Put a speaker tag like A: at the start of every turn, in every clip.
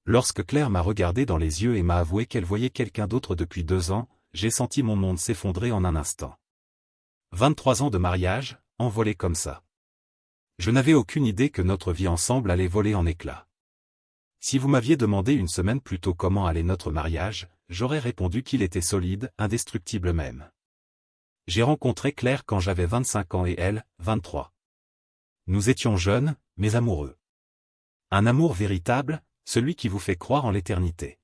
A: Lorsque Claire m'a regardé dans les yeux et m'a avoué qu'elle voyait quelqu'un d'autre depuis 2 ans, j'ai senti mon monde s'effondrer en un instant. 23 ans de mariage, envolés comme ça. Je n'avais aucune idée que notre vie ensemble allait voler en éclats. Si vous m'aviez demandé une semaine plus tôt comment allait notre mariage, j'aurais répondu qu'il était solide, indestructible même. J'ai rencontré Claire quand j'avais 25 ans et elle, 23. Nous étions jeunes, mais amoureux. Un amour véritable, celui qui vous fait croire en l'éternité.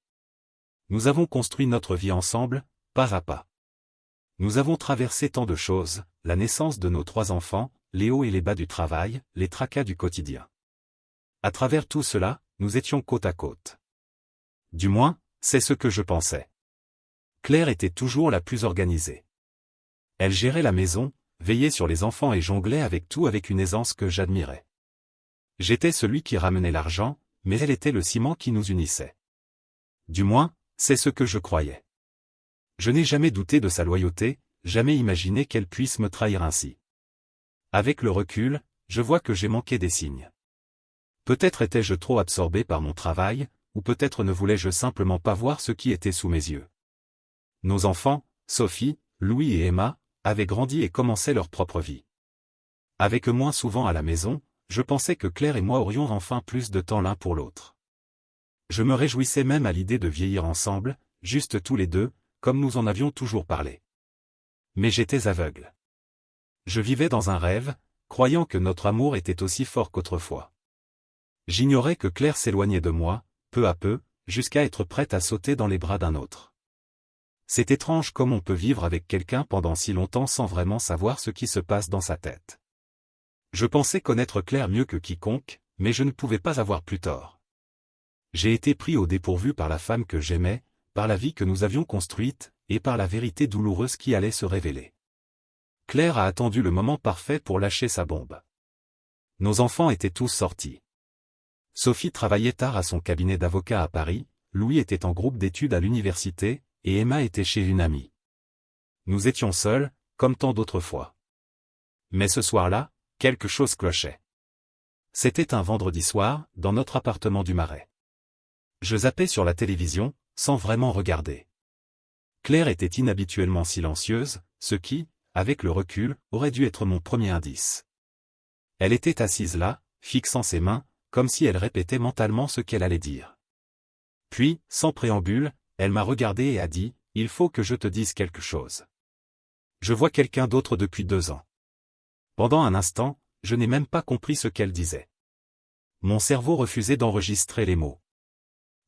A: Nous avons construit notre vie ensemble, pas à pas. Nous avons traversé tant de choses, la naissance de nos 3 enfants, les hauts et les bas du travail, les tracas du quotidien. À travers tout cela, nous étions côte à côte. Du moins, c'est ce que je pensais. Claire était toujours la plus organisée. Elle gérait la maison, veillait sur les enfants et jonglait avec tout avec une aisance que j'admirais. J'étais celui qui ramenait l'argent, mais elle était le ciment qui nous unissait. Du moins, c'est ce que je croyais. Je n'ai jamais douté de sa loyauté, jamais imaginé qu'elle puisse me trahir ainsi. Avec le recul, je vois que j'ai manqué des signes. Peut-être étais-je trop absorbé par mon travail, ou peut-être ne voulais-je simplement pas voir ce qui était sous mes yeux. Nos enfants, Sophie, Louis et Emma, avaient grandi et commençaient leur propre vie. Avec eux moins souvent à la maison, je pensais que Claire et moi aurions enfin plus de temps l'un pour l'autre. Je me réjouissais même à l'idée de vieillir ensemble, juste tous les deux, comme nous en avions toujours parlé. Mais j'étais aveugle. Je vivais dans un rêve, croyant que notre amour était aussi fort qu'autrefois. J'ignorais que Claire s'éloignait de moi, peu à peu, jusqu'à être prête à sauter dans les bras d'un autre. C'est étrange comme on peut vivre avec quelqu'un pendant si longtemps sans vraiment savoir ce qui se passe dans sa tête. Je pensais connaître Claire mieux que quiconque, mais je ne pouvais pas avoir plus tort. J'ai été pris au dépourvu par la femme que j'aimais, par la vie que nous avions construite, et par la vérité douloureuse qui allait se révéler. Claire a attendu le moment parfait pour lâcher sa bombe. Nos enfants étaient tous sortis. Sophie travaillait tard à son cabinet d'avocat à Paris, Louis était en groupe d'études à l'université, et Emma était chez une amie. Nous étions seuls, comme tant d'autres fois. Mais ce soir-là, quelque chose clochait. C'était un vendredi soir, dans notre appartement du Marais. Je zappais sur la télévision, sans vraiment regarder. Claire était inhabituellement silencieuse, ce qui, avec le recul, aurait dû être mon premier indice. Elle était assise là, fixant ses mains, comme si elle répétait mentalement ce qu'elle allait dire. Puis, sans préambule, elle m'a regardé et a dit, « Il faut que je te dise quelque chose. Je vois quelqu'un d'autre depuis 2 ans. » Pendant un instant, je n'ai même pas compris ce qu'elle disait. Mon cerveau refusait d'enregistrer les mots.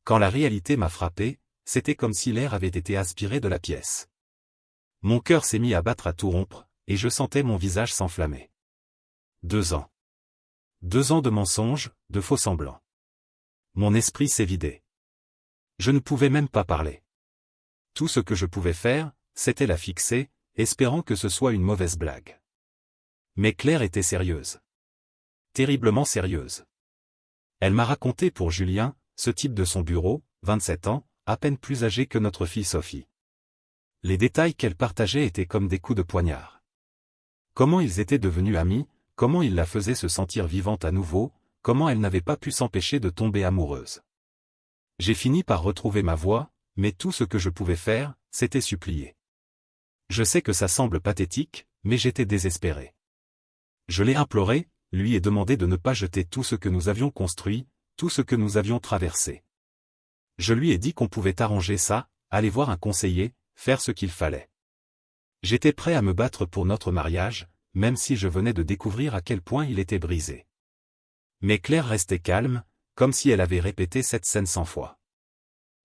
A: Quand la réalité m'a frappé, c'était comme si l'air avait été aspiré de la pièce. Mon cœur s'est mis à battre à tout rompre, et je sentais mon visage s'enflammer. 2 ans. 2 ans de mensonges, de faux semblants. Mon esprit s'est vidé. Je ne pouvais même pas parler. Tout ce que je pouvais faire, c'était la fixer, espérant que ce soit une mauvaise blague. Mais Claire était sérieuse. Terriblement sérieuse. Elle m'a raconté pour Julien, ce type de son bureau, 27 ans, à peine plus âgé que notre fille Sophie. Les détails qu'elle partageait étaient comme des coups de poignard. Comment ils étaient devenus amis, comment il la faisait se sentir vivante à nouveau, comment elle n'avait pas pu s'empêcher de tomber amoureuse. J'ai fini par retrouver ma voix, mais tout ce que je pouvais faire, c'était supplier. Je sais que ça semble pathétique, mais j'étais désespéré. Je l'ai imploré, lui ai demandé de ne pas jeter tout ce que nous avions construit, tout ce que nous avions traversé. Je lui ai dit qu'on pouvait arranger ça, aller voir un conseiller, faire ce qu'il fallait. J'étais prêt à me battre pour notre mariage, même si je venais de découvrir à quel point il était brisé. Mais Claire restait calme, comme si elle avait répété cette scène 100 fois.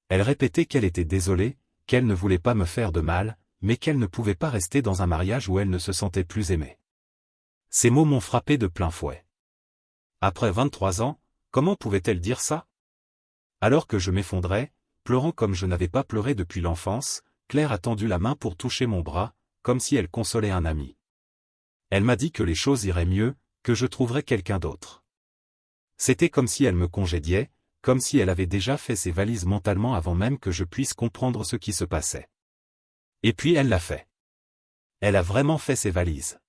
A: Elle répétait qu'elle était désolée, qu'elle ne voulait pas me faire de mal, mais qu'elle ne pouvait pas rester dans un mariage où elle ne se sentait plus aimée. Ces mots m'ont frappé de plein fouet. Après 23 ans, comment pouvait-elle dire ça? Alors que je m'effondrais, pleurant comme je n'avais pas pleuré depuis l'enfance, Claire a tendu la main pour toucher mon bras, comme si elle consolait un ami. Elle m'a dit que les choses iraient mieux, que je trouverais quelqu'un d'autre. C'était comme si elle me congédiait, comme si elle avait déjà fait ses valises mentalement avant même que je puisse comprendre ce qui se passait. Et puis elle l'a fait. Elle a vraiment fait ses valises.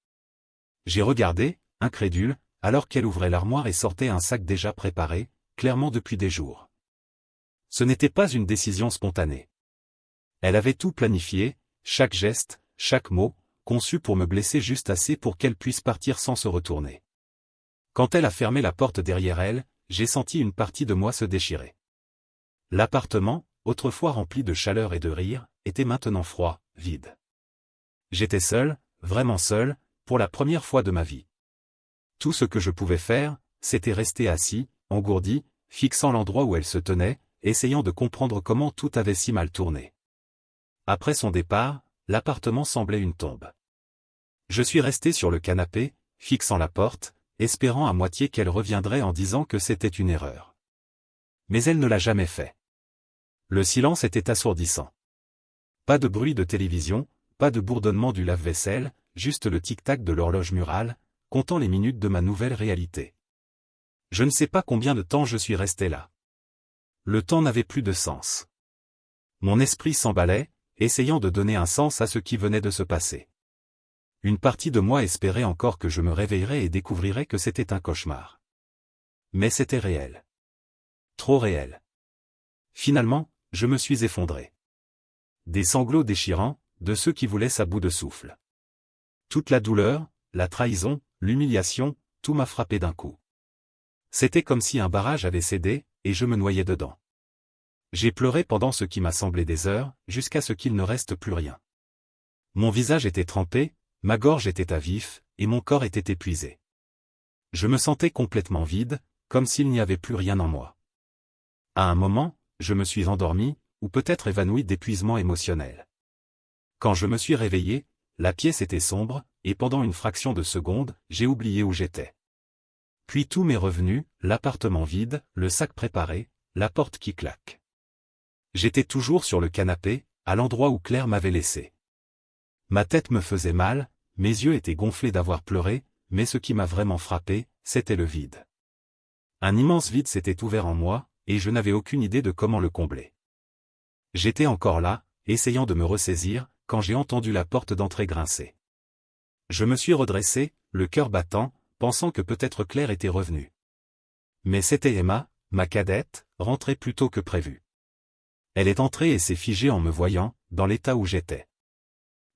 A: J'ai regardé, incrédule, alors qu'elle ouvrait l'armoire et sortait un sac déjà préparé, clairement depuis des jours. Ce n'était pas une décision spontanée. Elle avait tout planifié, chaque geste, chaque mot, conçu pour me blesser juste assez pour qu'elle puisse partir sans se retourner. Quand elle a fermé la porte derrière elle, j'ai senti une partie de moi se déchirer. L'appartement, autrefois rempli de chaleur et de rire, était maintenant froid, vide. J'étais seul, vraiment seul, pour la première fois de ma vie. Tout ce que je pouvais faire, c'était rester assis, engourdi, fixant l'endroit où elle se tenait, essayant de comprendre comment tout avait si mal tourné. Après son départ, l'appartement semblait une tombe. Je suis resté sur le canapé, fixant la porte, espérant à moitié qu'elle reviendrait en disant que c'était une erreur. Mais elle ne l'a jamais fait. Le silence était assourdissant. Pas de bruit de télévision, pas de bourdonnement du lave-vaisselle, juste le tic-tac de l'horloge murale, comptant les minutes de ma nouvelle réalité. Je ne sais pas combien de temps je suis resté là. Le temps n'avait plus de sens. Mon esprit s'emballait, essayant de donner un sens à ce qui venait de se passer. Une partie de moi espérait encore que je me réveillerais et découvrirais que c'était un cauchemar. Mais c'était réel. Trop réel. Finalement, je me suis effondré. Des sanglots déchirants, de ceux qui vous laissent à bout de souffle. Toute la douleur, la trahison, l'humiliation, tout m'a frappé d'un coup. C'était comme si un barrage avait cédé, et je me noyais dedans. J'ai pleuré pendant ce qui m'a semblé des heures, jusqu'à ce qu'il ne reste plus rien. Mon visage était trempé, ma gorge était à vif, et mon corps était épuisé. Je me sentais complètement vide, comme s'il n'y avait plus rien en moi. À un moment, je me suis endormi, ou peut-être évanoui d'épuisement émotionnel. Quand je me suis réveillé, la pièce était sombre, et pendant une fraction de seconde, j'ai oublié où j'étais. Puis tout m'est revenu, l'appartement vide, le sac préparé, la porte qui claque. J'étais toujours sur le canapé, à l'endroit où Claire m'avait laissé. Ma tête me faisait mal, mes yeux étaient gonflés d'avoir pleuré, mais ce qui m'a vraiment frappé, c'était le vide. Un immense vide s'était ouvert en moi, et je n'avais aucune idée de comment le combler. J'étais encore là, essayant de me ressaisir, quand j'ai entendu la porte d'entrée grincer. Je me suis redressé, le cœur battant, pensant que peut-être Claire était revenue. Mais c'était Emma, ma cadette, rentrée plus tôt que prévu. Elle est entrée et s'est figée en me voyant, dans l'état où j'étais.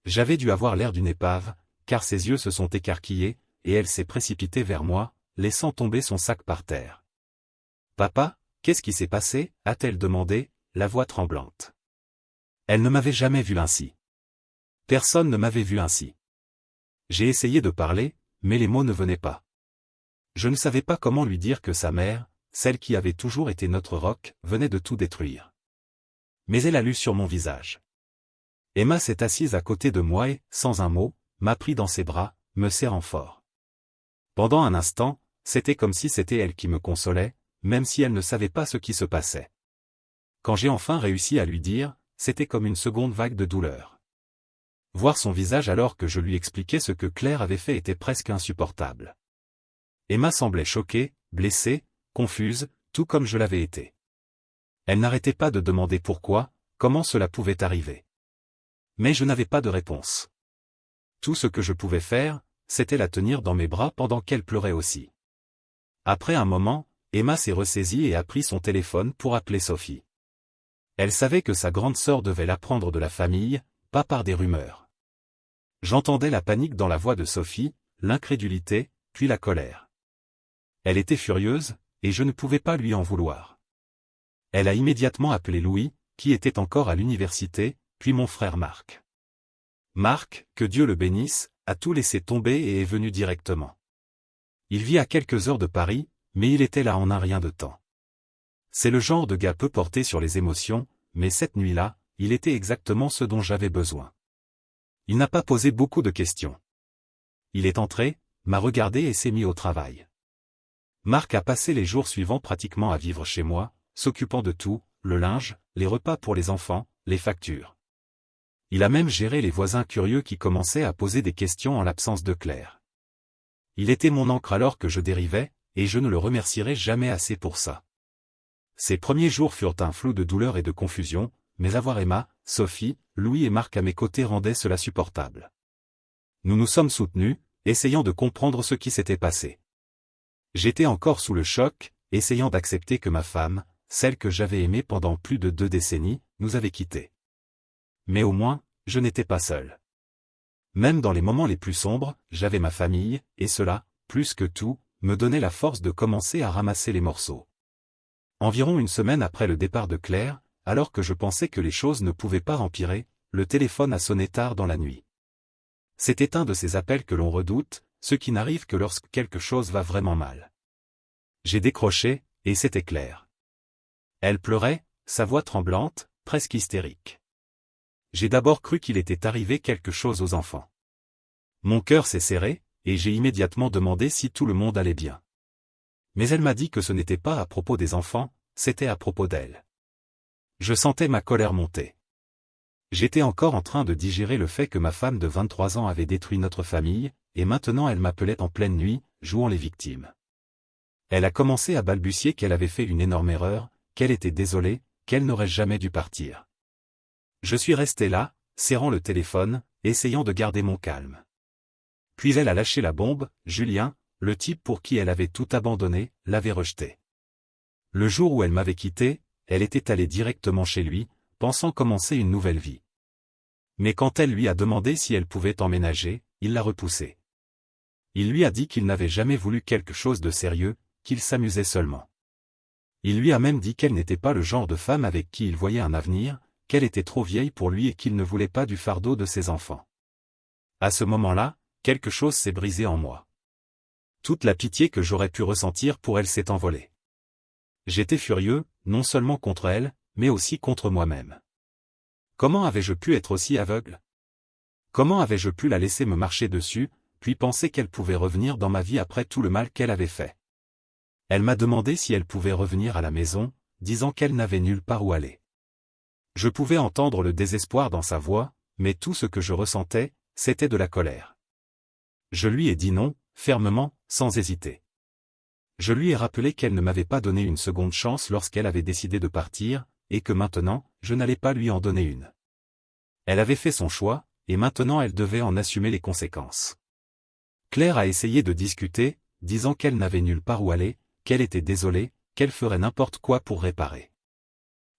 A: J'avais dû avoir l'air d'une épave, car ses yeux se sont écarquillés, et elle s'est précipitée vers moi, laissant tomber son sac par terre. « Papa, qu'est-ce qui s'est passé ?» a-t-elle demandé, la voix tremblante. Elle ne m'avait jamais vu ainsi. Personne ne m'avait vu ainsi. J'ai essayé de parler, mais les mots ne venaient pas. Je ne savais pas comment lui dire que sa mère, celle qui avait toujours été notre roc, venait de tout détruire. Mais elle a lu sur mon visage. Emma s'est assise à côté de moi et, sans un mot, m'a pris dans ses bras, me serrant fort. Pendant un instant, c'était comme si c'était elle qui me consolait, même si elle ne savait pas ce qui se passait. Quand j'ai enfin réussi à lui dire, c'était comme une seconde vague de douleur. Voir son visage alors que je lui expliquais ce que Claire avait fait était presque insupportable. Emma semblait choquée, blessée, confuse, tout comme je l'avais été. Elle n'arrêtait pas de demander pourquoi, comment cela pouvait arriver. Mais je n'avais pas de réponse. Tout ce que je pouvais faire, c'était la tenir dans mes bras pendant qu'elle pleurait aussi. Après un moment, Emma s'est ressaisie et a pris son téléphone pour appeler Sophie. Elle savait que sa grande sœur devait l'apprendre de la famille, pas par des rumeurs. J'entendais la panique dans la voix de Sophie, l'incrédulité, puis la colère. Elle était furieuse, et je ne pouvais pas lui en vouloir. Elle a immédiatement appelé Louis, qui était encore à l'université, puis mon frère Marc. Marc, que Dieu le bénisse, a tout laissé tomber et est venu directement. Il vit à quelques heures de Paris, mais il était là en un rien de temps. C'est le genre de gars peu porté sur les émotions, mais cette nuit-là, il était exactement ce dont j'avais besoin. Il n'a pas posé beaucoup de questions. Il est entré, m'a regardé et s'est mis au travail. Marc a passé les jours suivants pratiquement à vivre chez moi, s'occupant de tout, le linge, les repas pour les enfants, les factures. Il a même géré les voisins curieux qui commençaient à poser des questions en l'absence de Claire. Il était mon ancre alors que je dérivais, et je ne le remercierai jamais assez pour ça. Ces premiers jours furent un flou de douleur et de confusion, mais avoir Emma, Sophie, Louis et Marc à mes côtés rendait cela supportable. Nous nous sommes soutenus, essayant de comprendre ce qui s'était passé. J'étais encore sous le choc, essayant d'accepter que ma femme, celle que j'avais aimée pendant plus de 2 décennies, nous avait quittés. Mais au moins, je n'étais pas seul. Même dans les moments les plus sombres, j'avais ma famille, et cela, plus que tout, me donnait la force de commencer à ramasser les morceaux. Environ une semaine après le départ de Claire, alors que je pensais que les choses ne pouvaient pas empirer, le téléphone a sonné tard dans la nuit. C'était un de ces appels que l'on redoute, ce qui n'arrive que lorsque quelque chose va vraiment mal. J'ai décroché, et c'était Claire. Elle pleurait, sa voix tremblante, presque hystérique. J'ai d'abord cru qu'il était arrivé quelque chose aux enfants. Mon cœur s'est serré, et j'ai immédiatement demandé si tout le monde allait bien. Mais elle m'a dit que ce n'était pas à propos des enfants, c'était à propos d'elle. Je sentais ma colère monter. J'étais encore en train de digérer le fait que ma femme de 23 ans avait détruit notre famille, et maintenant elle m'appelait en pleine nuit, jouant les victimes. Elle a commencé à balbutier qu'elle avait fait une énorme erreur, qu'elle était désolée, qu'elle n'aurait jamais dû partir. Je suis resté là, serrant le téléphone, essayant de garder mon calme. Puis elle a lâché la bombe, Julien, le type pour qui elle avait tout abandonné, l'avait rejeté. Le jour où elle m'avait quitté, elle était allée directement chez lui, pensant commencer une nouvelle vie. Mais quand elle lui a demandé si elle pouvait emménager, il l'a repoussée. Il lui a dit qu'il n'avait jamais voulu quelque chose de sérieux, qu'il s'amusait seulement. Il lui a même dit qu'elle n'était pas le genre de femme avec qui il voyait un avenir, qu'elle était trop vieille pour lui et qu'il ne voulait pas du fardeau de ses enfants. À ce moment-là, quelque chose s'est brisé en moi. Toute la pitié que j'aurais pu ressentir pour elle s'est envolée. J'étais furieux, non seulement contre elle, mais aussi contre moi-même. Comment avais-je pu être aussi aveugle? Comment avais-je pu la laisser me marcher dessus, puis penser qu'elle pouvait revenir dans ma vie après tout le mal qu'elle avait fait? Elle m'a demandé si elle pouvait revenir à la maison, disant qu'elle n'avait nulle part où aller. Je pouvais entendre le désespoir dans sa voix, mais tout ce que je ressentais, c'était de la colère. Je lui ai dit non, fermement, sans hésiter. Je lui ai rappelé qu'elle ne m'avait pas donné une seconde chance lorsqu'elle avait décidé de partir, et que maintenant, je n'allais pas lui en donner une. Elle avait fait son choix, et maintenant elle devait en assumer les conséquences. Claire a essayé de discuter, disant qu'elle n'avait nulle part où aller, qu'elle était désolée, qu'elle ferait n'importe quoi pour réparer.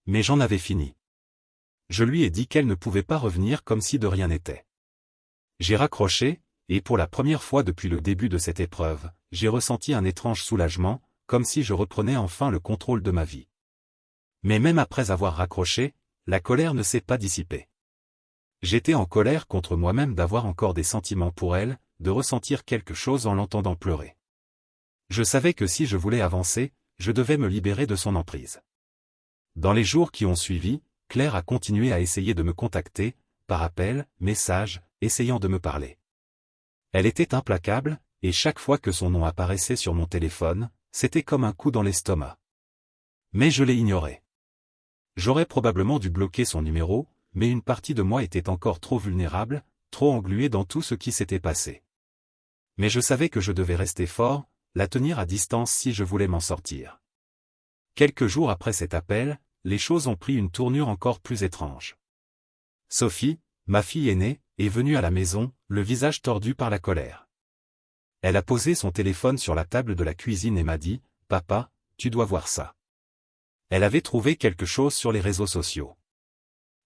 A: Mais j'en avais fini. Je lui ai dit qu'elle ne pouvait pas revenir comme si de rien n'était. J'ai raccroché, et pour la première fois depuis le début de cette épreuve, j'ai ressenti un étrange soulagement, comme si je reprenais enfin le contrôle de ma vie. Mais même après avoir raccroché, la colère ne s'est pas dissipée. J'étais en colère contre moi-même d'avoir encore des sentiments pour elle, de ressentir quelque chose en l'entendant pleurer. Je savais que si je voulais avancer, je devais me libérer de son emprise. Dans les jours qui ont suivi, Claire a continué à essayer de me contacter, par appel, message, essayant de me parler. Elle était implacable, et chaque fois que son nom apparaissait sur mon téléphone, c'était comme un coup dans l'estomac. Mais je l'ai ignoré. J'aurais probablement dû bloquer son numéro, mais une partie de moi était encore trop vulnérable, trop engluée dans tout ce qui s'était passé. Mais je savais que je devais rester fort, la tenir à distance si je voulais m'en sortir. Quelques jours après cet appel, les choses ont pris une tournure encore plus étrange. Sophie, ma fille aînée, est venue à la maison, le visage tordu par la colère. Elle a posé son téléphone sur la table de la cuisine et m'a dit « Papa, tu dois voir ça ». Elle avait trouvé quelque chose sur les réseaux sociaux.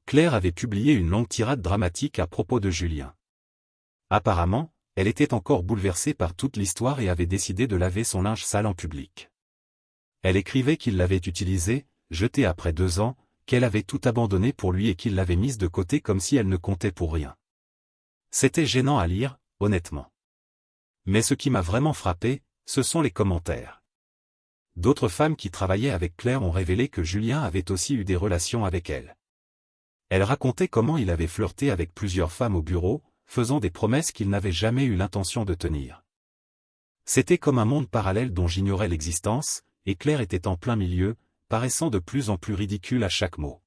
A: Claire avait publié une longue tirade dramatique à propos de Julien. Apparemment, elle était encore bouleversée par toute l'histoire et avait décidé de laver son linge sale en public. Elle écrivait qu'il l'avait utilisé, jeté après 2 ans, qu'elle avait tout abandonné pour lui et qu'il l'avait mise de côté comme si elle ne comptait pour rien. C'était gênant à lire, honnêtement. Mais ce qui m'a vraiment frappé, ce sont les commentaires. D'autres femmes qui travaillaient avec Claire ont révélé que Julien avait aussi eu des relations avec elle. Elle racontait comment il avait flirté avec plusieurs femmes au bureau, faisant des promesses qu'il n'avait jamais eu l'intention de tenir. C'était comme un monde parallèle dont j'ignorais l'existence, et Claire était en plein milieu, paraissant de plus en plus ridicule à chaque mot.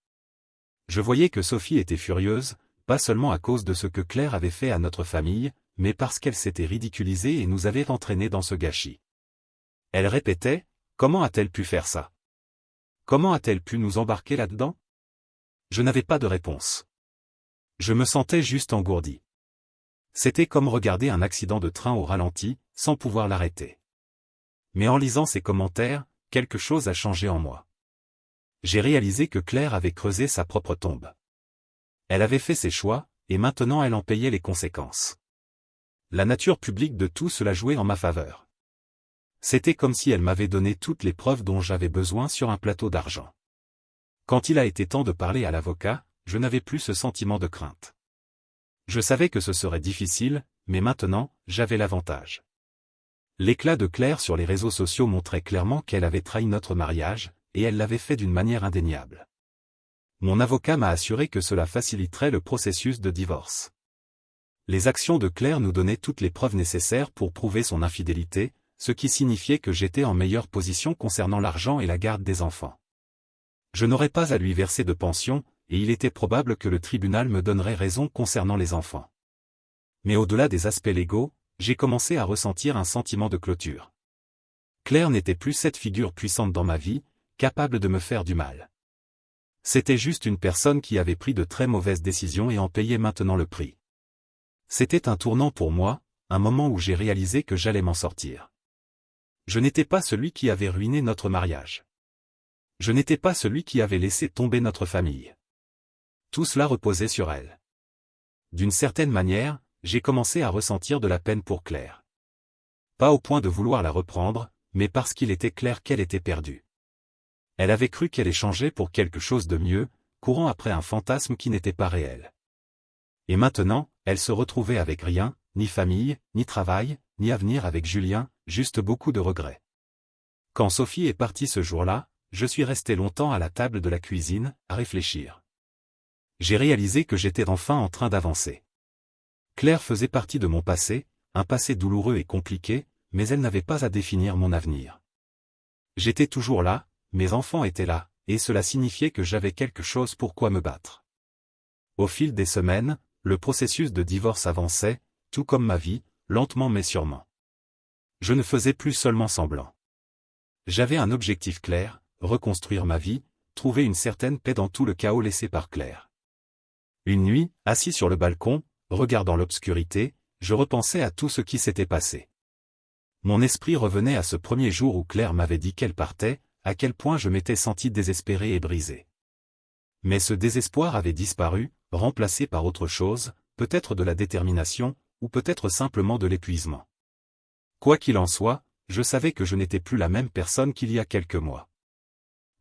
A: Je voyais que Sophie était furieuse, pas seulement à cause de ce que Claire avait fait à notre famille, mais parce qu'elle s'était ridiculisée et nous avait entraînés dans ce gâchis. Elle répétait, « Comment a-t-elle pu faire ça? Comment a-t-elle pu nous embarquer là-dedans ?» Je n'avais pas de réponse. Je me sentais juste engourdi. C'était comme regarder un accident de train au ralenti, sans pouvoir l'arrêter. Mais en lisant ces commentaires, quelque chose a changé en moi. J'ai réalisé que Claire avait creusé sa propre tombe. Elle avait fait ses choix, et maintenant elle en payait les conséquences. La nature publique de tout cela jouait en ma faveur. C'était comme si elle m'avait donné toutes les preuves dont j'avais besoin sur un plateau d'argent. Quand il a été temps de parler à l'avocat, je n'avais plus ce sentiment de crainte. Je savais que ce serait difficile, mais maintenant, j'avais l'avantage. L'éclat de Claire sur les réseaux sociaux montrait clairement qu'elle avait trahi notre mariage, et elle l'avait fait d'une manière indéniable. Mon avocat m'a assuré que cela faciliterait le processus de divorce. Les actions de Claire nous donnaient toutes les preuves nécessaires pour prouver son infidélité, ce qui signifiait que j'étais en meilleure position concernant l'argent et la garde des enfants. Je n'aurais pas à lui verser de pension, et il était probable que le tribunal me donnerait raison concernant les enfants. Mais au-delà des aspects légaux, j'ai commencé à ressentir un sentiment de clôture. Claire n'était plus cette figure puissante dans ma vie, capable de me faire du mal. C'était juste une personne qui avait pris de très mauvaises décisions et en payait maintenant le prix. C'était un tournant pour moi, un moment où j'ai réalisé que j'allais m'en sortir. Je n'étais pas celui qui avait ruiné notre mariage. Je n'étais pas celui qui avait laissé tomber notre famille. Tout cela reposait sur elle. D'une certaine manière, j'ai commencé à ressentir de la peine pour Claire. Pas au point de vouloir la reprendre, mais parce qu'il était clair qu'elle était perdue. Elle avait cru qu'elle échangeait pour quelque chose de mieux, courant après un fantasme qui n'était pas réel. Et maintenant, elle se retrouvait avec rien, ni famille, ni travail, ni avenir avec Julien, juste beaucoup de regrets. Quand Sophie est partie ce jour-là, je suis resté longtemps à la table de la cuisine, à réfléchir. J'ai réalisé que j'étais enfin en train d'avancer. Claire faisait partie de mon passé, un passé douloureux et compliqué, mais elle n'avait pas à définir mon avenir. J'étais toujours là, mes enfants étaient là, et cela signifiait que j'avais quelque chose pour quoi me battre. Au fil des semaines, le processus de divorce avançait, tout comme ma vie, lentement mais sûrement. Je ne faisais plus seulement semblant. J'avais un objectif clair, reconstruire ma vie, trouver une certaine paix dans tout le chaos laissé par Claire. Une nuit, assis sur le balcon, regardant l'obscurité, je repensais à tout ce qui s'était passé. Mon esprit revenait à ce premier jour où Claire m'avait dit qu'elle partait, à quel point je m'étais senti désespéré et brisé. Mais ce désespoir avait disparu, remplacé par autre chose, peut-être de la détermination, ou peut-être simplement de l'épuisement. Quoi qu'il en soit, je savais que je n'étais plus la même personne qu'il y a quelques mois.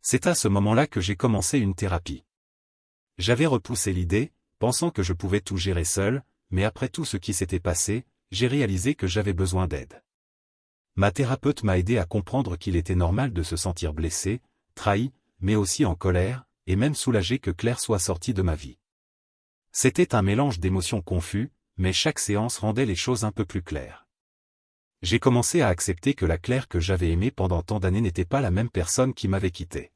A: C'est à ce moment-là que j'ai commencé une thérapie. J'avais repoussé l'idée, pensant que je pouvais tout gérer seul, mais après tout ce qui s'était passé, j'ai réalisé que j'avais besoin d'aide. Ma thérapeute m'a aidé à comprendre qu'il était normal de se sentir blessé, trahi, mais aussi en colère, et même soulagé que Claire soit sortie de ma vie. C'était un mélange d'émotions confus, mais chaque séance rendait les choses un peu plus claires. J'ai commencé à accepter que la Claire que j'avais aimée pendant tant d'années n'était pas la même personne qui m'avait quitté.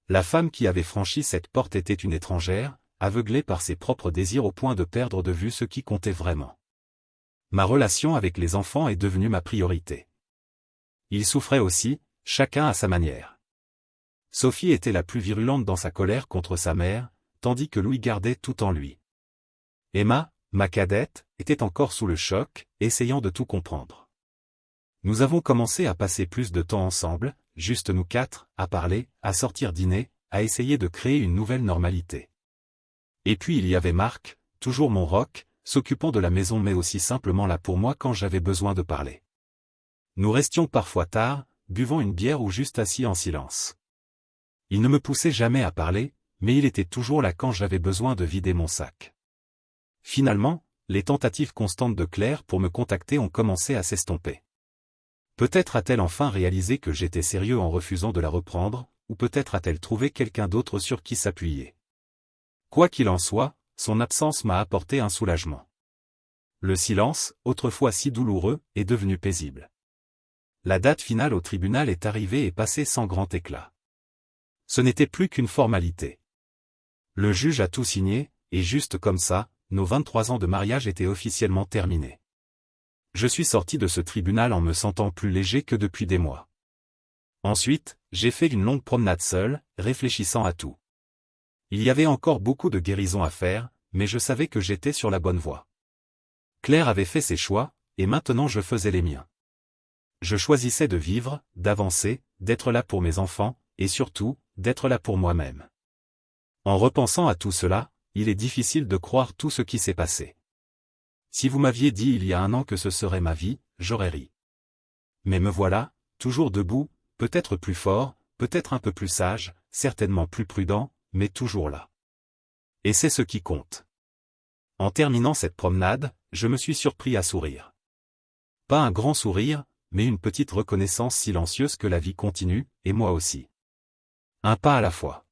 A: La femme qui avait franchi cette porte était une étrangère, aveuglée par ses propres désirs au point de perdre de vue ce qui comptait vraiment. Ma relation avec les enfants est devenue ma priorité. Ils souffraient aussi, chacun à sa manière. Sophie était la plus virulente dans sa colère contre sa mère, tandis que Louis gardait tout en lui. Emma, ma cadette, était encore sous le choc, essayant de tout comprendre. Nous avons commencé à passer plus de temps ensemble, juste nous quatre, à parler, à sortir dîner, à essayer de créer une nouvelle normalité. Et puis il y avait Marc, toujours mon roc, s'occupant de la maison mais aussi simplement là pour moi quand j'avais besoin de parler. Nous restions parfois tard, buvant une bière ou juste assis en silence. Il ne me poussait jamais à parler, mais il était toujours là quand j'avais besoin de vider mon sac. Finalement, les tentatives constantes de Claire pour me contacter ont commencé à s'estomper. Peut-être a-t-elle enfin réalisé que j'étais sérieux en refusant de la reprendre, ou peut-être a-t-elle trouvé quelqu'un d'autre sur qui s'appuyer. Quoi qu'il en soit, son absence m'a apporté un soulagement. Le silence, autrefois si douloureux, est devenu paisible. La date finale au tribunal est arrivée et passée sans grand éclat. Ce n'était plus qu'une formalité. Le juge a tout signé, et juste comme ça, nos 23 ans de mariage étaient officiellement terminés. Je suis sorti de ce tribunal en me sentant plus léger que depuis des mois. Ensuite, j'ai fait une longue promenade seul, réfléchissant à tout. Il y avait encore beaucoup de guérison à faire, mais je savais que j'étais sur la bonne voie. Claire avait fait ses choix, et maintenant je faisais les miens. Je choisissais de vivre, d'avancer, d'être là pour mes enfants, et surtout, d'être là pour moi-même. En repensant à tout cela, il est difficile de croire tout ce qui s'est passé. Si vous m'aviez dit il y a un an que ce serait ma vie, j'aurais ri. Mais me voilà, toujours debout, peut-être plus fort, peut-être un peu plus sage, certainement plus prudent, mais toujours là. Et c'est ce qui compte. En terminant cette promenade, je me suis surpris à sourire. Pas un grand sourire, mais une petite reconnaissance silencieuse que la vie continue, et moi aussi. Un pas à la fois.